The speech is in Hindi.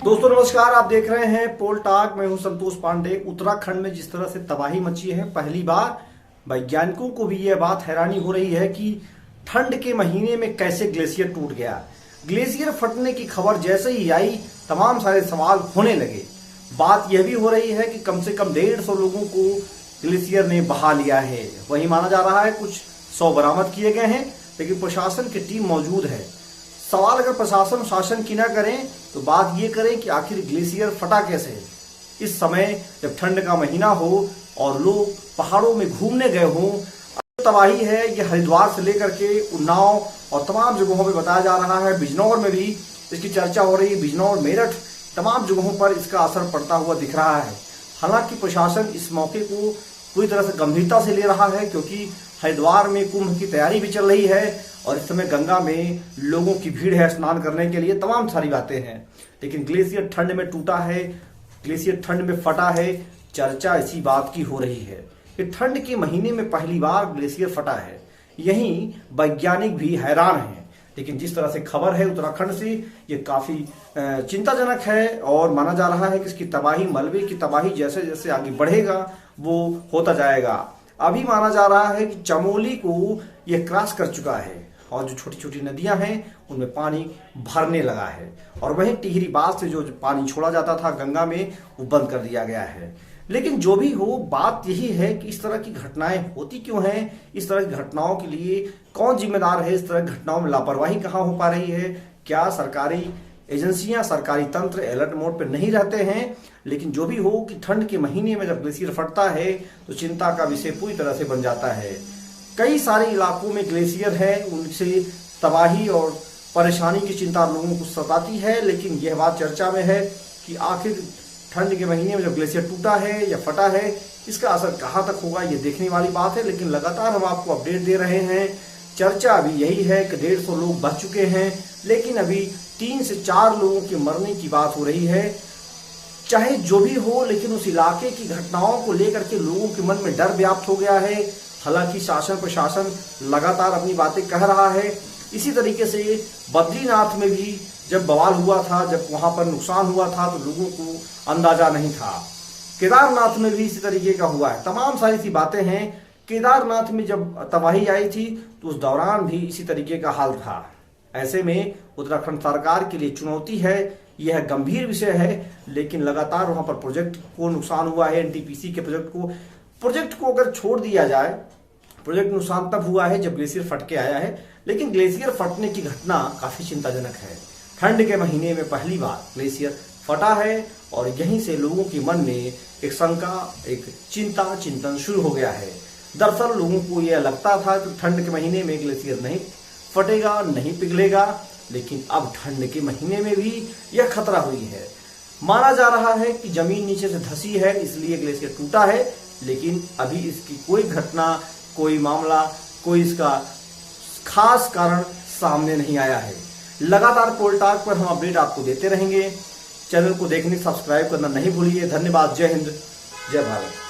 दोस्तों नमस्कार, आप देख रहे हैं पोल टॉक। मैं हूं संतोष पांडे। उत्तराखंड में जिस तरह से तबाही मची है, पहली बार वैज्ञानिकों को भी यह बात हैरानी हो रही है कि ठंड के महीने में कैसे ग्लेशियर टूट गया। ग्लेशियर फटने की खबर जैसे ही आई, तमाम सारे सवाल होने लगे। बात यह भी हो रही है कि कम से कम 150 लोगों को ग्लेशियर ने बहा लिया है। वही माना जा रहा है कुछ 100 बरामद किए गए हैं, लेकिन प्रशासन की टीम मौजूद है। सवाल अगर प्रशासन शासन की ना करें तो बात ये करें कि आखिर ग्लेशियर फटा कैसे। इस समय जब ठंड का महीना हो और लोग पहाड़ों में घूमने गए हों, तबाही है। ये हरिद्वार से लेकर के उन्नाव और तमाम जगहों पे बताया जा रहा है। बिजनौर में भी इसकी चर्चा हो रही है। बिजनौर, मेरठ, तमाम जगहों पर इसका असर पड़ता हुआ दिख रहा है। हालांकि प्रशासन इस मौके को पूरी तरह से गंभीरता से ले रहा है, क्योंकि हरिद्वार में कुंभ की तैयारी भी चल रही है और इस समय गंगा में लोगों की भीड़ है स्नान करने के लिए। तमाम सारी बातें हैं, लेकिन ग्लेशियर ठंड में टूटा है, ग्लेशियर ठंड में फटा है। चर्चा इसी बात की हो रही है कि ठंड के महीने में पहली बार ग्लेशियर फटा है। यहीं वैज्ञानिक भी हैरान हैं। लेकिन जिस तरह से खबर है उत्तराखंड से, ये काफी चिंताजनक है और माना जा रहा है कि इसकी तबाही, मलबे की तबाही जैसे जैसे आगे बढ़ेगा वो होता जाएगा। अभी माना जा रहा है कि चमोली को ये क्रॉस कर चुका है और जो छोटी छोटी नदियां हैं उनमें पानी भरने लगा है। और वहीं टिहरी बांध से जो पानी छोड़ा जाता था गंगा में, वो बंद कर दिया गया है। लेकिन जो भी हो, बात यही है कि इस तरह की घटनाएं होती क्यों हैं, इस तरह की घटनाओं के लिए कौन जिम्मेदार है, इस तरह की घटनाओं में लापरवाही कहाँ हो पा रही है। क्या सरकारी एजेंसियां, सरकारी तंत्र अलर्ट मोड पर नहीं रहते हैं। लेकिन जो भी हो कि ठंड के महीने में जब ग्लेशियर फटता है तो चिंता का विषय पूरी तरह से बन जाता है। कई सारे इलाकों में ग्लेशियर है, उनसे तबाही और परेशानी की चिंता लोगों को सताती है। लेकिन यह बात चर्चा में है कि आखिर ठंड के महीने में जब ग्लेशियर टूटा है या फटा है, इसका असर कहाँ तक होगा, ये देखने वाली बात है। लेकिन लगातार हम आपको अपडेट दे रहे हैं। चर्चा अभी यही है कि 150 लोग बच चुके हैं, लेकिन अभी 3 से 4 लोगों के मरने की बात हो रही है। चाहे जो भी हो, लेकिन उस इलाके की घटनाओं को लेकर के लोगों के मन में डर व्याप्त हो गया है। हालांकि शासन प्रशासन लगातार अपनी बातें कह रहा है। इसी तरीके से बद्रीनाथ में भी जब बवाल हुआ था, जब वहां पर नुकसान हुआ था, तो लोगों को अंदाजा नहीं था। केदारनाथ में भी इसी तरीके का हुआ है। तमाम सारी सी बातें हैं। केदारनाथ में जब तबाही आई थी तो उस दौरान भी इसी तरीके का हाल था। ऐसे में उत्तराखंड सरकार के लिए चुनौती है, यह गंभीर विषय है। लेकिन लगातार वहां पर प्रोजेक्ट को नुकसान हुआ है। एनटीपीसी के प्रोजेक्ट को अगर छोड़ दिया जाए, प्रोजेक्ट नुकसान तब हुआ है जब ग्लेशियर फट के आया है। लेकिन ग्लेशियर फटने की घटना काफी चिंताजनक है। ठंड के महीने में पहली बार ग्लेशियर फटा है और यहीं से लोगों के मन में एक शंका, एक चिंतन शुरू हो गया है। दरअसल लोगों को यह लगता था कि ठंड के महीने में ग्लेशियर नहीं फटेगा, नहीं पिघलेगा, लेकिन अब ठंड के महीने में भी यह खतरा हुई है। माना जा रहा है कि जमीन नीचे से धंसी है, इसलिए ग्लेशियर टूटा है। लेकिन अभी इसकी कोई घटना, कोई मामला, कोई इसका खास कारण सामने नहीं आया है। लगातार पोल टॉक पर हम अपडेट आपको देते रहेंगे। चैनल को देखने, सब्सक्राइब करना नहीं भूलिए। धन्यवाद। जय हिंद, जय भारत।